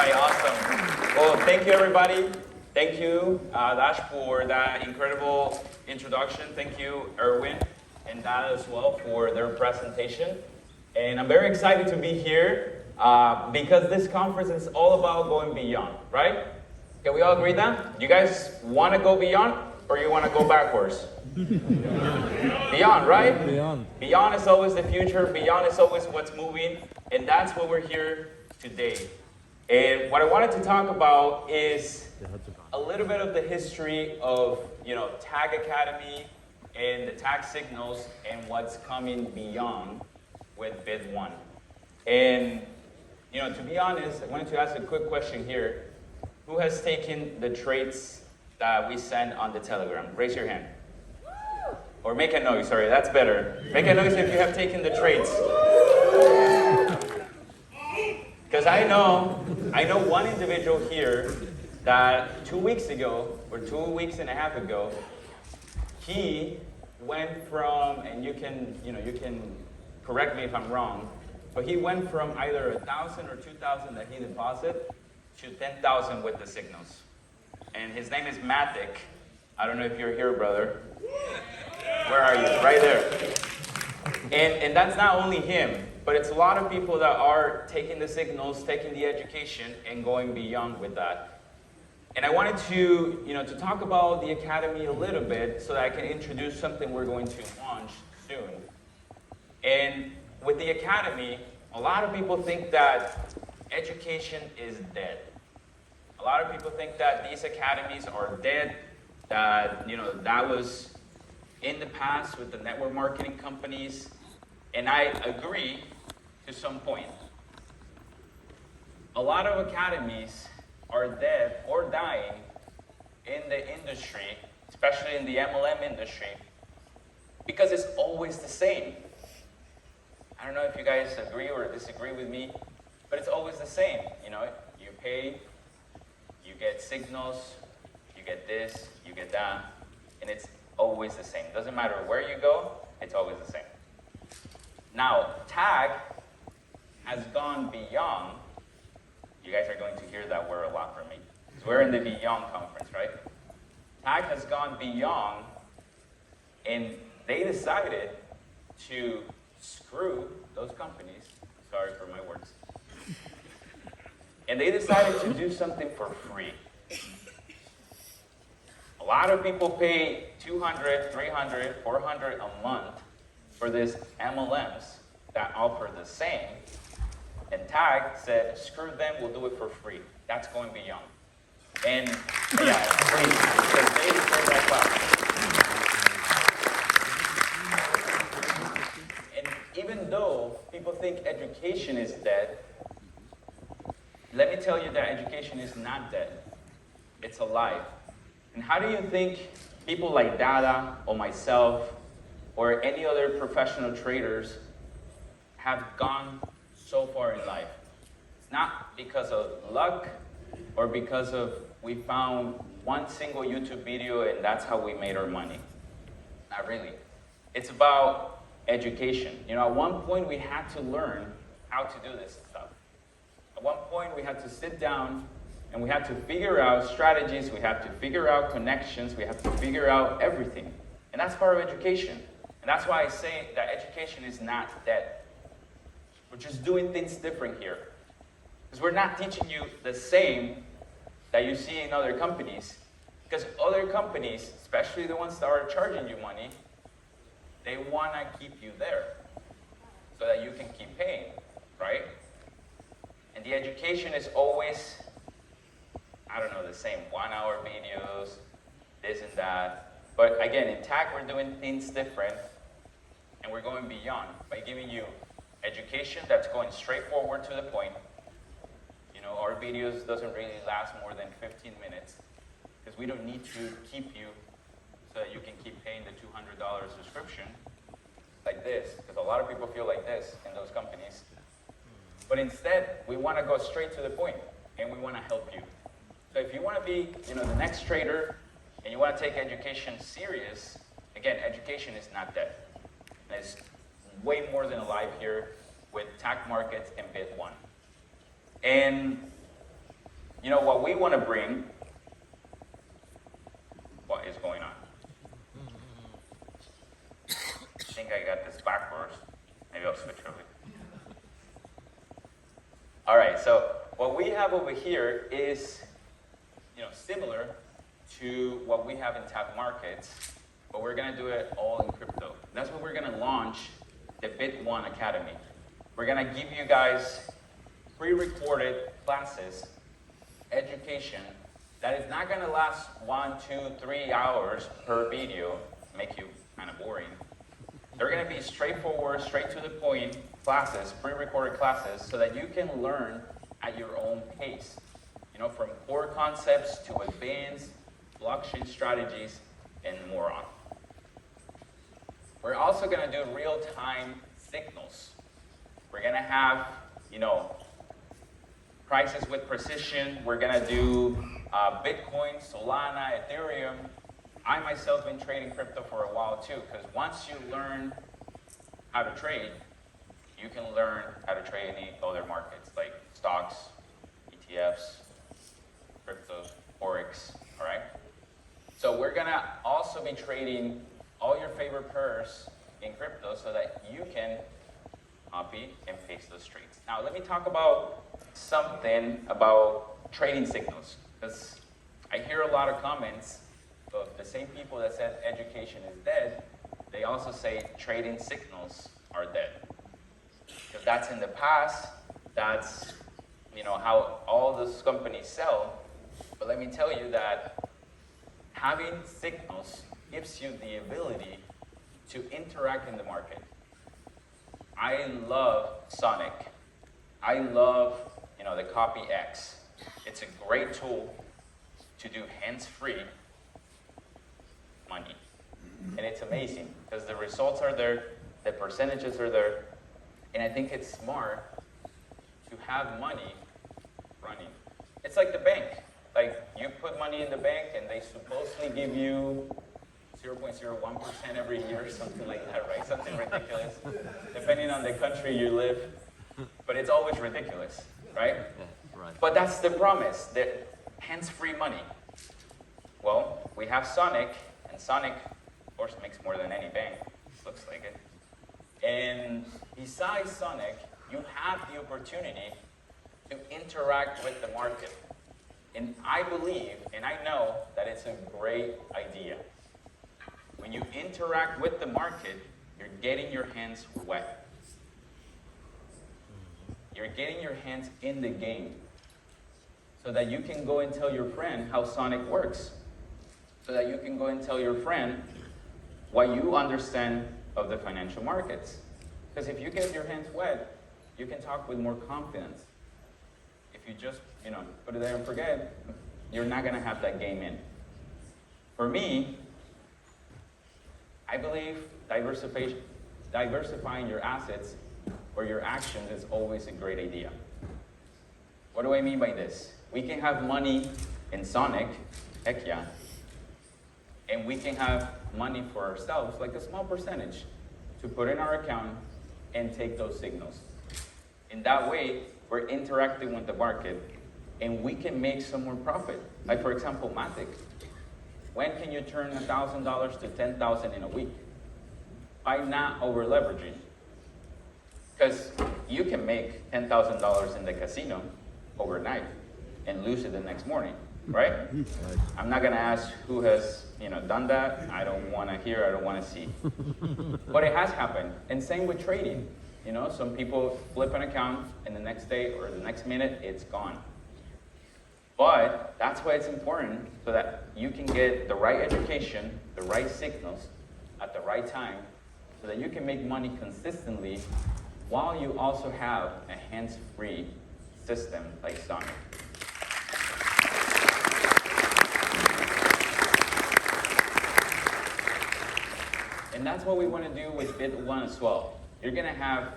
right, awesome. Well, thank you, everybody. Thank you, Dash, for that incredible introduction. Thank you, Erwin and Dada as well for their presentation. And I'm very excited to be here because this conference is all about going beyond, right? Can we all agree that? You guys want to go beyond or you want to go backwards? Beyond, right? Beyond. Beyond is always the future. Beyond is always what's moving. And that's what we're here today. And what I wanted to talk about is a little bit of the history of, Tag Academy and the tag signals and what's coming beyond with Bit One. And, to be honest, I wanted to ask a quick question here. Who has taken the traits that we sent on the Telegram? Raise your hand. Or make a noise, sorry, that's better. Make a noise if you have taken the traits. Because I know one individual here that 2 weeks ago, or 2 weeks and a half ago, he went from, and you can correct me if I'm wrong, but he went from either 1,000 or 2,000 that he deposited to 10,000 with the signals. And his name is Matic. I don't know if you're here, brother. Where are you? Right there. And that's not only him, but it's a lot of people that are taking the signals, taking the education, and going beyond with that. And I wanted to, to talk about the Academy a little bit so that I can introduce something we're going to launch soon. And with the Academy, a lot of people think that education is dead. A lot of people think that these academies are dead, that, that was in the past with the network marketing companies, and I agree to some point. A lot of academies are dead or dying in the industry, especially in the MLM industry, because it's always the same. I don't know if you guys agree or disagree with me, but it's always the same. You pay, you get signals, you get this, you get that, and it's always the same. Doesn't matter where you go, it's always the same. Now, tag has gone beyond. You guys are going to hear that word a lot from me. So we're in the Beyond conference, right? Tag has gone beyond, and they decided to screw those companies. Sorry for my words. And they decided to do something for free. A lot of people pay $200, $300, $400 a month for these MLMs that offer the same. And Tag said, screw them, we'll do it for free. That's going beyond. And yeah, it's free because they deserve that class. And even though people think education is dead, let me tell you that education is not dead. It's alive. And how do you think people like Dada or myself or any other professional traders have gone so far in life? It's not because of luck or because of we found one single YouTube video and that's how we made our money. Not really. It's about education. At one point we had to learn how to do this stuff. At one point we had to sit down and we have to figure out strategies, we have to figure out connections, we have to figure out everything. And that's part of education. And that's why I say that education is not dead. We're just doing things different here. Because we're not teaching you the same that you see in other companies. Because other companies, especially the ones that are charging you money, they want to keep you there so that you can keep paying, right? And the education is always, the same 1 hour videos, this and that. But again, in Tag, we're doing things different, and we're going beyond by giving you education that's going straight forward to the point. Our videos doesn't really last more than 15 minutes because we don't need to keep you so that you can keep paying the $200 subscription like this, because a lot of people feel like this in those companies. But instead, we want to go straight to the point, and we want to help you. So if you want to be, the next trader, and you want to take education serious, again, education is not dead. It's way more than alive here with Tag Markets and Bit One. And You know, what we want to bring, what is going on? I think I got this backwards. Maybe I'll switch over. All right, so what we have over here is, similar to what we have in Tap Markets, but we're gonna do it all in crypto. That's what we're gonna launch the Bit1 Academy. We're gonna give you guys pre-recorded classes, education, that is not gonna last 1, 2, 3 hours per video, make you kind of boring. They're gonna be straightforward, straight to the point classes, pre-recorded classes, so that you can learn at your own pace. From core concepts to advanced blockchain strategies and more on. We're also gonna do real-time signals. We're gonna have, prices with precision. We're gonna do Bitcoin, Solana, Ethereum. I myself been trading crypto for a while too, because once you learn how to trade, you can learn how to trade any other markets like stocks, ETFs, cryptos, Forex, all right? So we're gonna also be trading all your favorite pairs in crypto so that you can copy and paste those trades. Now let me talk about something about trading signals, because I hear a lot of comments of the same people that said education is dead, they also say trading signals are dead. Because that's in the past, that's how all those companies sell. But let me tell you that having signals gives you the ability to interact in the market. I love Sonic. I love, the Copy X. It's a great tool to do hands-free money. And it's amazing because the results are there, the percentages are there, and I think it's smart to have money running. It's like the bank. Like you put money in the bank and they supposedly give you 0.01% every year or something like that, right? Something ridiculous, depending on the country you live. But it's always ridiculous, right? Yeah, right. But that's the promise, that hands-free money. Well, we have Sonic, and Sonic, of course, makes more than any bank. Looks like it. And besides Sonic, you have the opportunity to interact with the market. And I believe, and I know that it's a great idea. When you interact with the market, you're getting your hands wet. You're getting your hands in the game so that you can go and tell your friend how Sonic works. So that you can go and tell your friend what you understand of the financial markets. Because if you get your hands wet, you can talk with more confidence. If you just, put it there and forget, you're not going to have that game in. For me, I believe diversifying your assets or your actions is always a great idea. What do I mean by this? We can have money in Sonic, heck yeah, and we can have money for ourselves, like a small percentage, to put in our account and take those signals. In that way, we're interacting with the market and we can make some more profit. Like for example, Matic. When can you turn $1,000 to $10,000 in a week? By not over leveraging. Because you can make $10,000 in the casino overnight and lose it the next morning, right? I'm not gonna ask who has done that. I don't wanna hear, I don't wanna see. But it has happened. And same with trading. Some people flip an account and the next day or the next minute, it's gone. But that's why it's important, so that you can get the right education, the right signals at the right time, so that you can make money consistently while you also have a hands-free system like Sonic. And that's what we want to do with Bit1 as well. You're going to have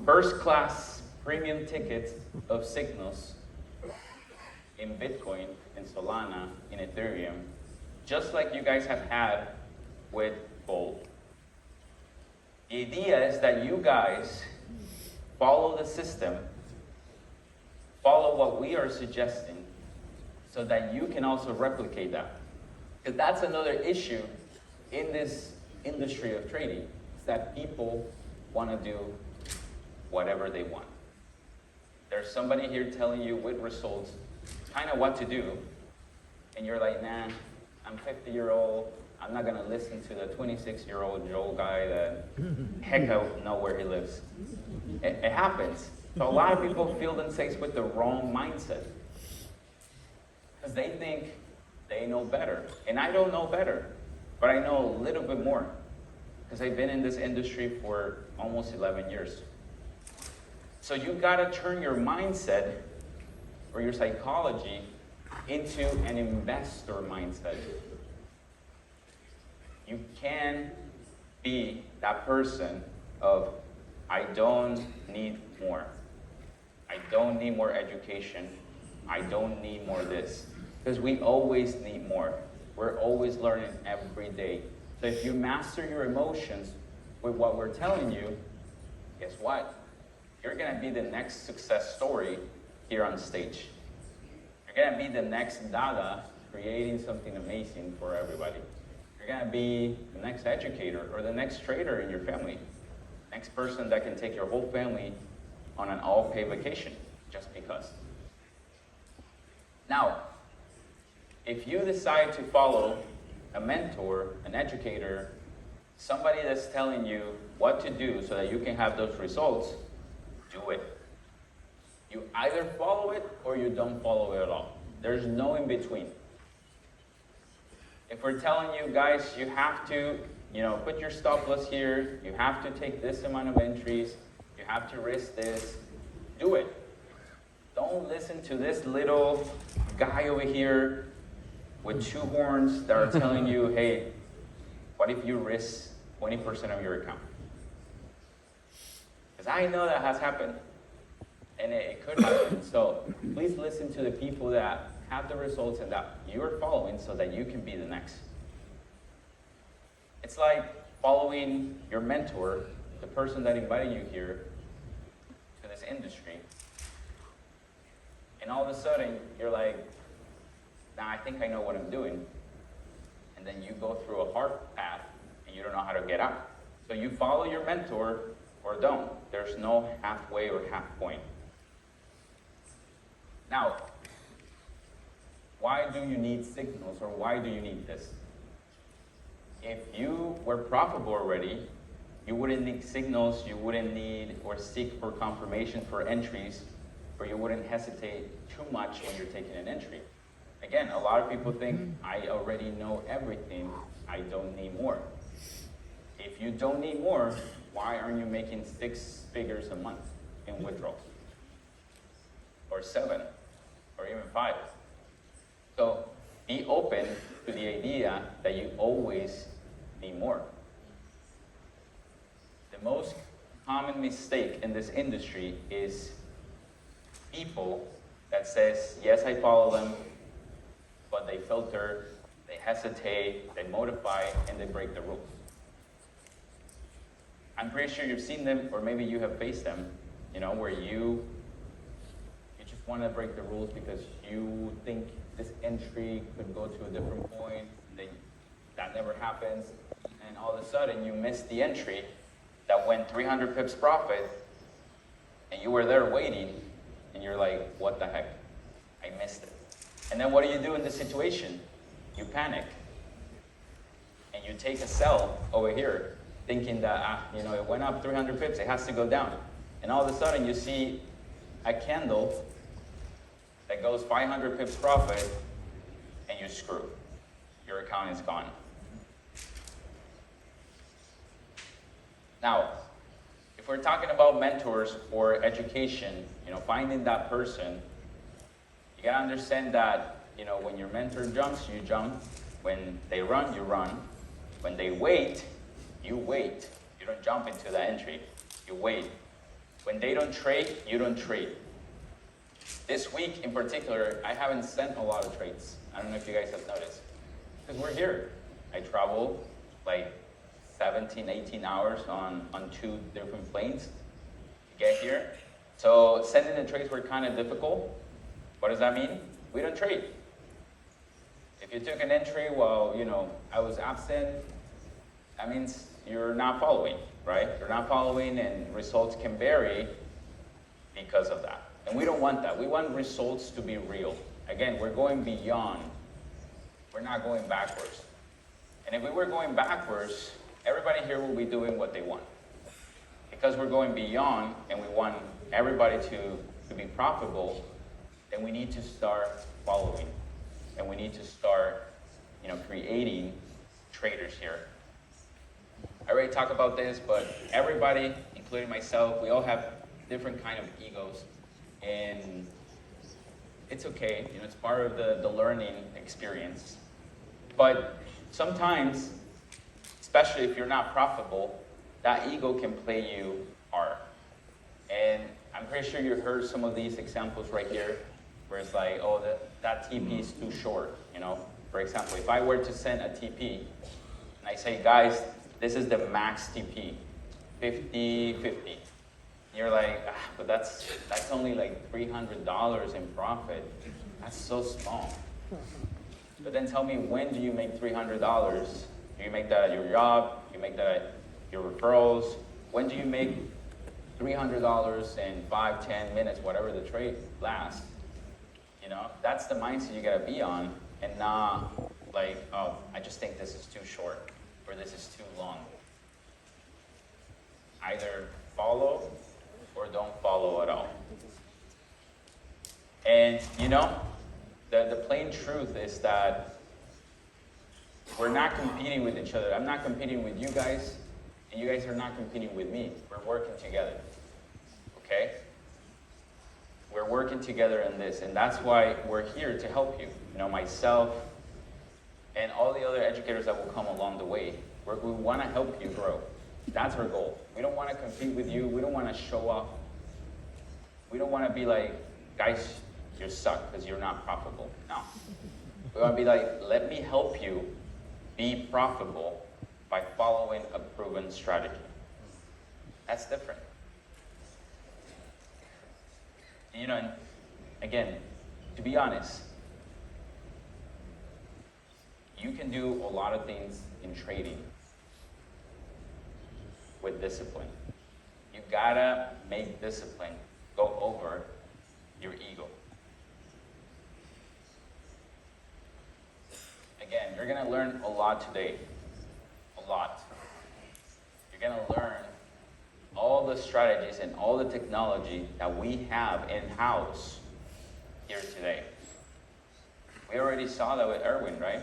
first-class premium tickets of signals in Bitcoin, in Solana, in Ethereum, just like you guys have had with gold. The idea is that you guys follow the system follow what we are suggesting so that you can also replicate that. Because that's another issue in this industry of trading, is that people want to do whatever they want. There's somebody here telling you with results kind of what to do, and you're like, nah, I'm 50-year-old, I'm not going to listen to the 26-year-old Joe guy that heck I know where he lives. It happens. So a lot of people feel themselves with the wrong mindset because they think they know better. And I don't know better, but I know a little bit more because I've been in this industry for almost 11 years. So you've got to turn your mindset or your psychology into an investor mindset. You can be that person of, I don't need more. I don't need more education. I don't need more this. Because we always need more. We're always learning every day. So if you master your emotions with what we're telling you, guess what? You're going to be the next success story here on stage. You're going to be the next Dada creating something amazing for everybody. You're going to be the next educator or the next trader in your family. Next person that can take your whole family on an all-paid vacation, just because. Now, if you decide to follow a mentor, an educator, somebody that's telling you what to do so that you can have those results, do it. You either follow it or you don't follow it at all. There's no in between. If we're telling you guys, you have to, put your stop loss here, you have to take this amount of entries, you have to risk this, do it. Don't listen to this little guy over here with two horns that are telling you, hey, what if you risk 20% of your account? Because I know that has happened, and it could happen. So please listen to the people that have the results and that you're following so that you can be the next. It's like following your mentor, the person that invited you here to this industry, and all of a sudden you're like, nah, I think I know what I'm doing. And then you go through a hard path and you don't know how to get out. So you follow your mentor or don't. There's no halfway or half point. Now, why do you need signals, or why do you need this? If you were profitable already, you wouldn't need signals, you wouldn't need or seek for confirmation for entries, or you wouldn't hesitate too much when you're taking an entry. Again, a lot of people think, I already know everything, I don't need more. If you don't need more, why aren't you making 6 figures a month in withdrawals? Or 7, or even 5? So be open to the idea that you always need more. The most common mistake in this industry is people that says, yes, I follow them, but they filter, they hesitate, they modify, and they break the rules. I'm pretty sure you've seen them, or maybe you have faced them, where you just want to break the rules because you think this entry could go to a different point, then that never happens, and all of a sudden you miss the entry that went 300 pips profit, and you were there waiting, and you're like, what the heck? I missed it. And then what do you do in this situation? You panic, and you take a sell over here, thinking that, it went up 300 pips, it has to go down. And all of a sudden you see a candle that goes 500 pips profit, and you screw. Your account is gone. Now, if we're talking about mentors or education, finding that person, you gotta understand that, when your mentor jumps, you jump. When they run, you run. When they wait, you wait. You don't jump into the entry, you wait. When they don't trade, you don't trade. This week in particular, I haven't sent a lot of trades. I don't know if you guys have noticed. Because we're here. I travel like 17, 18 hours on 2 different planes to get here. So sending the trades were kind of difficult. What does that mean? We don't trade. If you took an entry while, I was absent, that means you're not following, right? You're not following, and results can vary because of that. And we don't want that. We want results to be real. Again, we're going beyond. We're not going backwards. And if we were going backwards, everybody here will be doing what they want. Because we're going beyond and we want everybody to be profitable, then we need to start following. And we need to start, creating traders here. I already talked about this, but everybody, including myself, we all have different kind of egos. And it's okay, it's part of the learning experience. But sometimes, especially if you're not profitable, that ego can play you hard. And I'm pretty sure you heard some of these examples right here, where it's like, oh, that TP is too short, For example, if I were to send a TP, and I say, guys, this is the max TP, 50-50. You're like, but that's only like $300 in profit. That's so small. But then tell me, when do you make $300? Do you make that at your job? Do you make that at your referrals? When do you make $300 in 5, 10 minutes, whatever the trade lasts? That's the mindset you gotta be on, and not like, oh, I just think this is too short, or this is too long. Either follow or don't follow at all. And the plain truth is that we're not competing with each other. I'm not competing with you guys, and you guys are not competing with me. We're working together, okay? We're working together in this, and that's why we're here to help you. Myself and all the other educators that will come along the way. We want to help you grow. That's our goal. We don't want to compete with you. We don't want to show off. We don't want to be like, guys, you suck because you're not profitable. No. We want to be like, let me help you be profitable by following a proven strategy. That's different. And again, to be honest, you can do a lot of things in trading with discipline. You gotta make discipline go over your ego. Again, you're gonna learn a lot today. A lot. You're gonna learn all the strategies and all the technology that we have in-house here today. We already saw that with Erwin, right?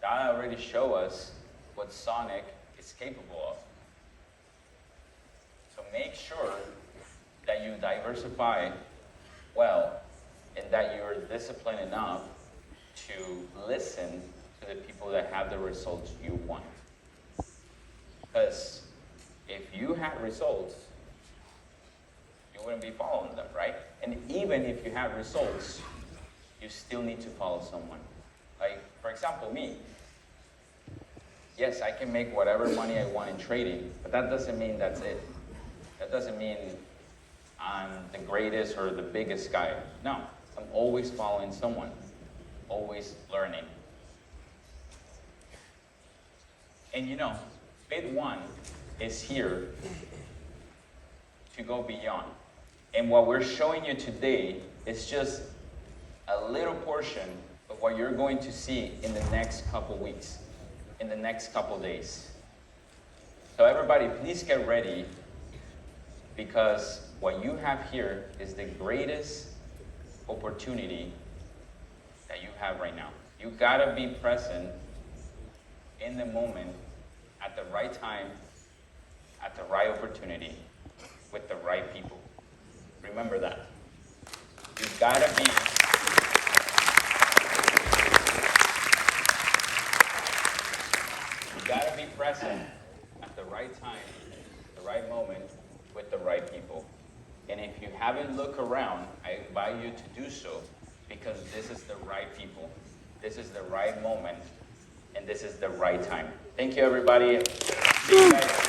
That already showed us what Sonic is capable of. So make sure that you diversify well and that you're disciplined enough to listen to the people that have the results you want. Because if you had results, you wouldn't be following them, right? And even if you have results, you still need to follow someone. Like, for example, me. Yes, I can make whatever money I want in trading, but that doesn't mean that's it. That doesn't mean I'm the greatest or the biggest guy. No, I'm always following someone, always learning. And Bit One is here to go beyond. And what we're showing you today is just a little portion of what you're going to see in the next couple weeks, in the next couple days. So everybody, please get ready, because what you have here is the greatest opportunity that you have right now. You gotta be present in the moment, at the right time, at the right opportunity, with the right people. Remember that. You gotta be present at the right time, the right moment, with the right people. And if you haven't looked around, I invite you to do so, because this is the right people, this is the right moment, and this is the right time. Thank you, everybody. See you guys.